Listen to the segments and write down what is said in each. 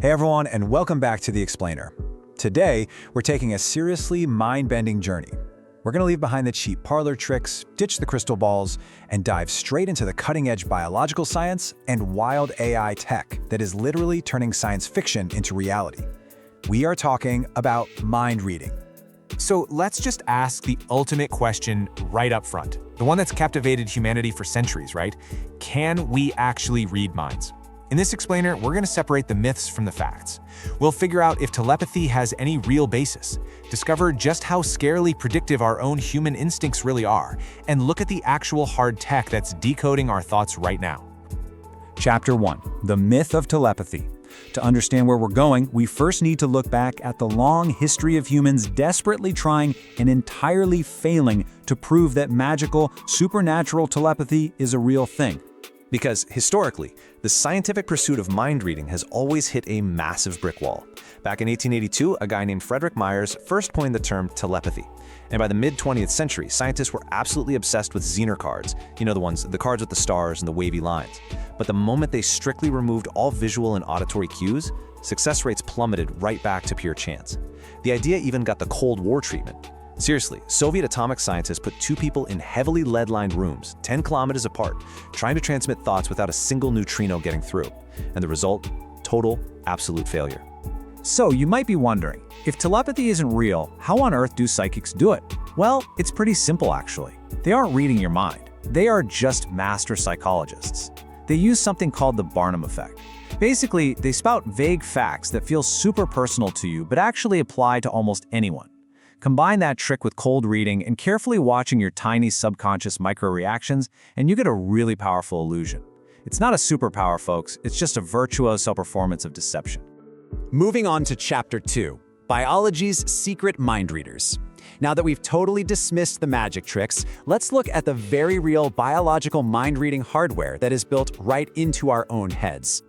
Hey everyone, and welcome back to The Explainer. Today, we're taking a seriously mind-bending journey. We're going to leave behind the cheap parlor tricks, ditch the crystal balls, and dive straight into the cutting-edge biological science and wild AI tech that is literally turning science fiction into reality. We are talking about mind reading. So let's just ask the ultimate question right up front. The one that's captivated humanity for centuries, right? Can we actually read minds? In this explainer, we're going to separate the myths from the facts. We'll figure out if telepathy has any real basis, discover just how scarily predictive our own human instincts really are, and look at the actual hard tech that's decoding our thoughts right now. Chapter 1. The Myth of Telepathy. To understand where we're going, we first need to look back at the long history of humans desperately trying and entirely failing to prove that magical, supernatural telepathy is a real thing. Because, historically, the scientific pursuit of mind reading has always hit a massive brick wall. Back in 1882, a guy named Frederick Myers first coined the term telepathy. And by the mid-20th century, scientists were absolutely obsessed with Zener cards, the cards with the stars and the wavy lines. But the moment they strictly removed all visual and auditory cues, success rates plummeted right back to pure chance. The idea even got the Cold War treatment. Seriously, Soviet atomic scientists put two people in heavily lead-lined rooms, 10 kilometers apart, trying to transmit thoughts without a single neutrino getting through. And the result? Total, absolute failure. So you might be wondering, if telepathy isn't real, how on earth do psychics do it? Well, it's pretty simple actually. They aren't reading your mind. They are just master psychologists. They use something called the Barnum effect. Basically, they spout vague facts that feel super personal to you but actually apply to almost anyone. Combine that trick with cold reading and carefully watching your tiny subconscious micro-reactions, and you get a really powerful illusion. It's not a superpower, folks. It's just a virtuoso performance of deception. Moving on to Chapter 2, Biology's Secret Mind Readers. Now that we've totally dismissed the magic tricks, let's look at the very real biological mind-reading hardware that is built right into our own heads.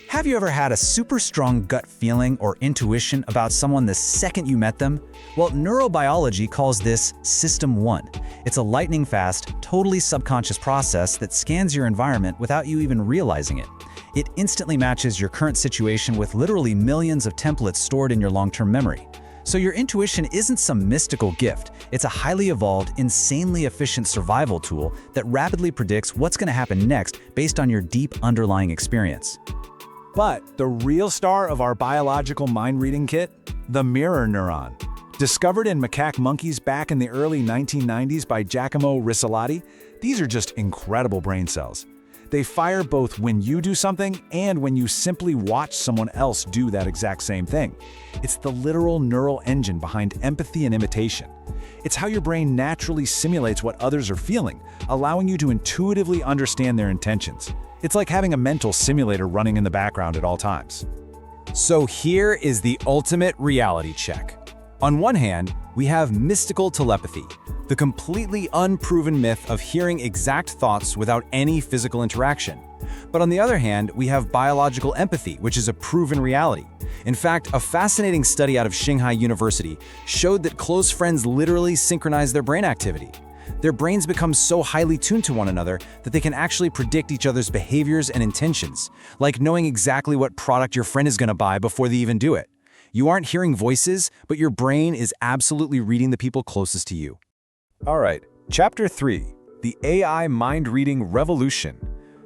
Have you ever had a super strong gut feeling or intuition about someone the second you met them? Well, neurobiology calls this System 1. It's a lightning-fast, totally subconscious process that scans your environment without you even realizing it. It instantly matches your current situation with literally millions of templates stored in your long-term memory. So your intuition isn't some mystical gift. It's a highly evolved, insanely efficient survival tool that rapidly predicts what's going to happen next based on your deep underlying experience. But the real star of our biological mind-reading kit? The mirror neuron. Discovered in macaque monkeys back in the early 1990s by Giacomo Risolati, these are just incredible brain cells. They fire both when you do something and when you simply watch someone else do that exact same thing. It's the literal neural engine behind empathy and imitation. It's how your brain naturally simulates what others are feeling, allowing you to intuitively understand their intentions. It's like having a mental simulator running in the background at all times. So here is the ultimate reality check. On one hand, we have mystical telepathy, the completely unproven myth of hearing exact thoughts without any physical interaction. But on the other hand, we have biological empathy, which is a proven reality. In fact, a fascinating study out of Shanghai University showed that close friends literally synchronize their brain activity. Their brains become so highly tuned to one another that they can actually predict each other's behaviors and intentions, like knowing exactly what product your friend is going to buy before they even do it. You aren't hearing voices, but your brain is absolutely reading the people closest to you. All right, Chapter 3, the AI mind-reading revolution.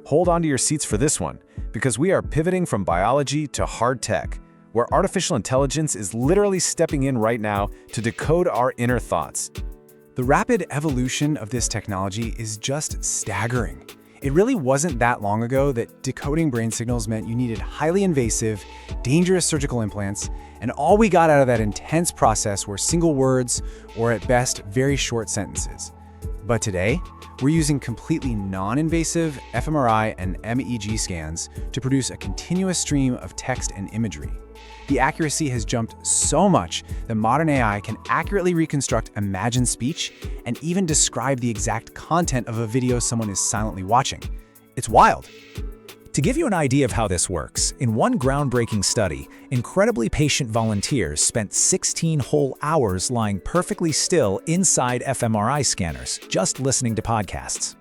Hold on to your seats for this one, because we are pivoting from biology to hard tech, where artificial intelligence is literally stepping in right now to decode our inner thoughts. The rapid evolution of this technology is just staggering. It really wasn't that long ago that decoding brain signals meant you needed highly invasive, dangerous surgical implants, and all we got out of that intense process were single words or at best very short sentences. But today, we're using completely non-invasive fMRI and MEG scans to produce a continuous stream of text and imagery. The accuracy has jumped so much that modern AI can accurately reconstruct imagined speech and even describe the exact content of a video someone is silently watching. It's wild. To give you an idea of how this works, in one groundbreaking study, incredibly patient volunteers spent 16 whole hours lying perfectly still inside fMRI scanners, just listening to podcasts.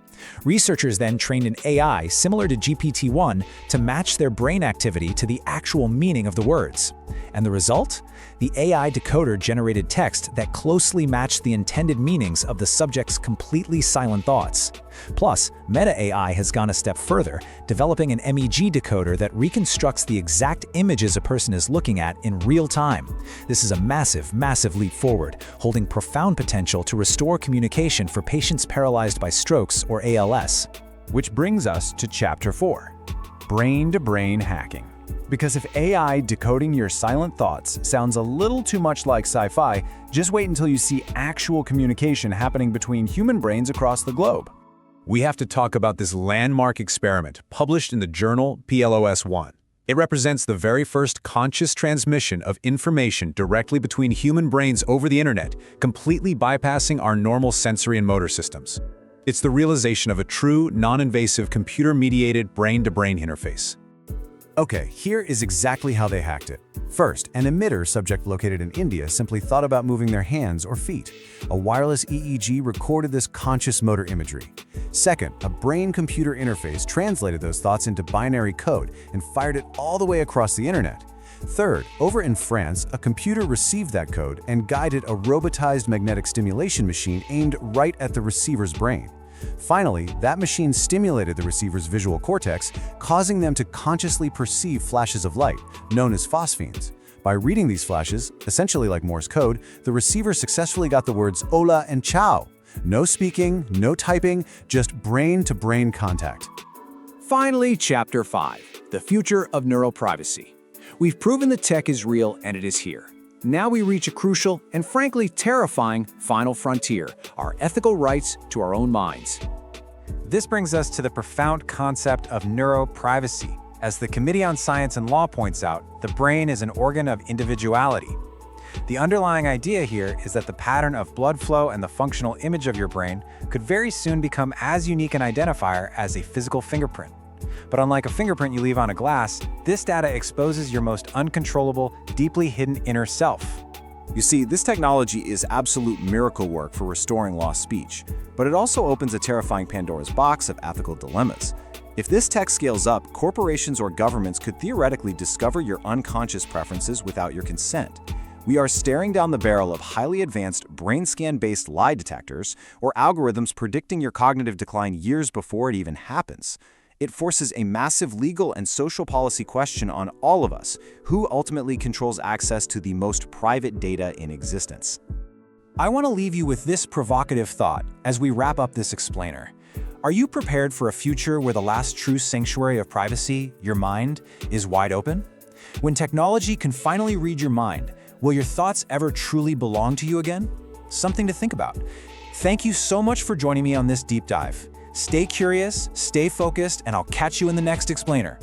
Researchers then trained an AI similar to GPT-1 to match their brain activity to the actual meaning of the words. And the result? The AI decoder generated text that closely matched the intended meanings of the subject's completely silent thoughts. Plus, Meta AI has gone a step further, developing an MEG decoder that reconstructs the exact images a person is looking at in real time. This is a massive, massive leap forward, holding profound potential to restore communication for patients paralyzed by strokes or ALS. Which brings us to Chapter 4, Brain-to-Brain Hacking. Because if AI decoding your silent thoughts sounds a little too much like sci-fi, just wait until you see actual communication happening between human brains across the globe. We have to talk about this landmark experiment published in the journal PLOS-1. It represents the very first conscious transmission of information directly between human brains over the internet, completely bypassing our normal sensory and motor systems. It's the realization of a true, non-invasive, computer-mediated brain-to-brain interface. Okay, here is exactly how they hacked it. First, an emitter subject located in India simply thought about moving their hands or feet. A wireless EEG recorded this conscious motor imagery. Second, a brain-computer interface translated those thoughts into binary code and fired it all the way across the internet. Third, over in France, a computer received that code and guided a robotized magnetic stimulation machine aimed right at the receiver's brain. Finally, that machine stimulated the receiver's visual cortex, causing them to consciously perceive flashes of light, known as phosphenes. By reading these flashes, essentially like Morse code, the receiver successfully got the words hola and ciao. No speaking, no typing, just brain-to-brain contact. Finally, Chapter 5, the future of neuroprivacy. We've proven the tech is real and it is here. Now we reach a crucial and frankly terrifying final frontier, our ethical rights to our own minds. This brings us to the profound concept of neuroprivacy. As the Committee on Science and Law points out, the brain is an organ of individuality. The underlying idea here is that the pattern of blood flow and the functional image of your brain could very soon become as unique an identifier as a physical fingerprint. But unlike a fingerprint you leave on a glass, this data exposes your most uncontrollable, deeply hidden inner self. You see, this technology is absolute miracle work for restoring lost speech, but it also opens a terrifying Pandora's box of ethical dilemmas. If this tech scales up, corporations or governments could theoretically discover your unconscious preferences without your consent. We are staring down the barrel of highly advanced brain scan-based lie detectors or algorithms predicting your cognitive decline years before it even happens. It forces a massive legal and social policy question on all of us, who ultimately controls access to the most private data in existence. I want to leave you with this provocative thought as we wrap up this explainer. Are you prepared for a future where the last true sanctuary of privacy, your mind, is wide open? When technology can finally read your mind, will your thoughts ever truly belong to you again? Something to think about. Thank you so much for joining me on this deep dive. Stay curious, stay focused, and I'll catch you in the next explainer.